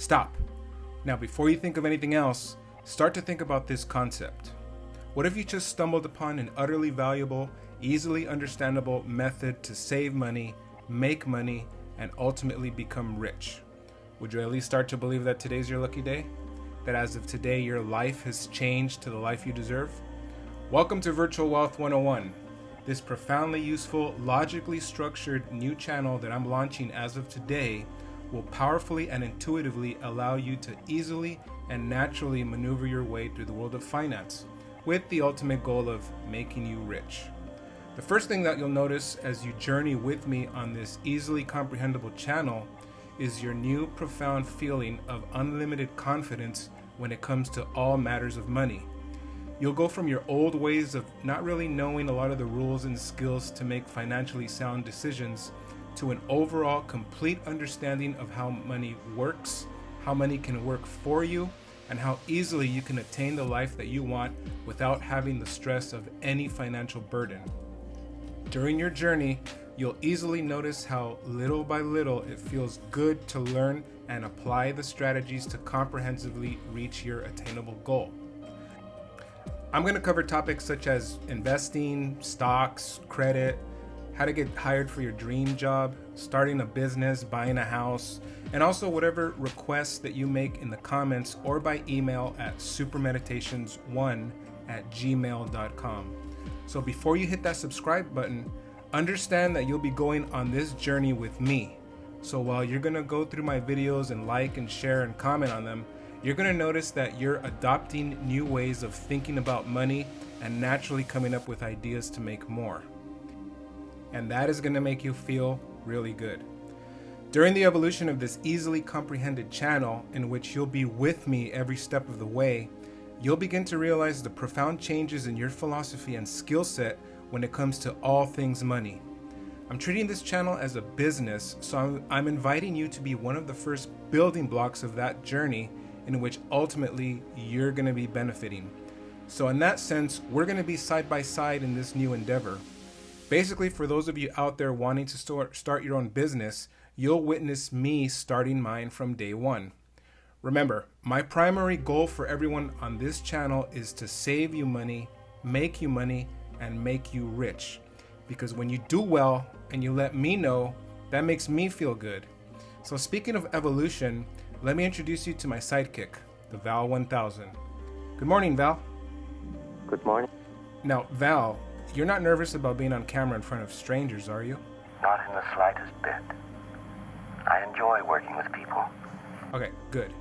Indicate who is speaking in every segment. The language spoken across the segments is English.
Speaker 1: Stop. Now, before you think of anything else, start to think about this concept. What if you just stumbled upon an utterly valuable, easily understandable method to save money, make money, and ultimately become rich? Would you at least start to believe that today's your lucky day? That as of today, your life has changed to the life you deserve? Welcome to Virtual Wealth 101, this profoundly useful, logically structured new channel that I'm launching as of today will powerfully and intuitively allow you to easily and naturally maneuver your way through the world of finance, with the ultimate goal of making you rich. The first thing that you'll notice as you journey with me on this easily comprehensible channel is your new profound feeling of unlimited confidence when it comes to all matters of money. You'll go from your old ways of not really knowing a lot of the rules and skills to make financially sound decisions to an overall complete understanding of how money works, how money can work for you, and how easily you can attain the life that you want without having the stress of any financial burden. During your journey, you'll easily notice how little by little it feels good to learn and apply the strategies to comprehensively reach your attainable goal. I'm going to cover topics such as investing, stocks, credit, how to get hired for your dream job, starting a business, buying a house, and also whatever requests that you make in the comments or by email at supermeditations1@gmail.com. So before you hit that subscribe button, understand that you'll be going on this journey with me. So while you're going to go through my videos and like and share and comment on them, you're going to notice that you're adopting new ways of thinking about money and naturally coming up with ideas to make more. And that is going to make you feel really good. During the evolution of this easily comprehended channel, in which you'll be with me every step of the way, you'll begin to realize the profound changes in your philosophy and skill set when it comes to all things money. I'm treating this channel as a business, so I'm inviting you to be one of the first building blocks of that journey in which ultimately you're going to be benefiting. So in that sense, we're going to be side by side in this new endeavor. Basically, for those of you out there wanting to start your own business, you'll witness me starting mine from day one. Remember, my primary goal for everyone on this channel is to save you money, and make you rich. Because when you do well and you let me know, that makes me feel good. So speaking of evolution, let me introduce you to my sidekick, the Val 1000. Good morning, Val.
Speaker 2: Good morning.
Speaker 1: Now, Val, you're not nervous about being on camera in front of strangers, are you?
Speaker 2: Not in the slightest bit. I enjoy working with people.
Speaker 1: Okay, good.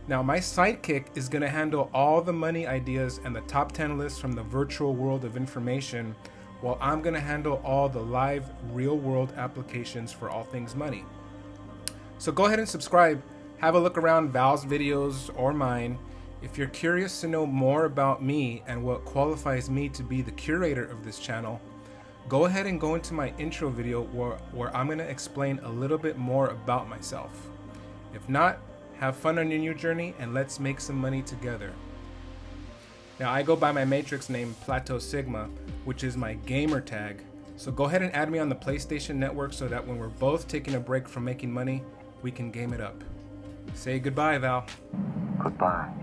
Speaker 1: Now, my sidekick is going to handle all the money ideas and the top 10 lists from the virtual world of information, while I'm going to handle all the live, real-world applications for all things money. So go ahead and subscribe. Have a look around Val's videos or mine. If you're curious to know more about me and what qualifies me to be the curator of this channel, go ahead and go into my intro video where I'm going to explain a little bit more about myself. If not, have fun on your new journey and let's make some money together. Now, I go by my matrix name PlateauSigma, which is my gamer tag. So go ahead and add me on the PlayStation Network so that when we're both taking a break from making money, we can game it up. Say goodbye, Val.
Speaker 2: Goodbye.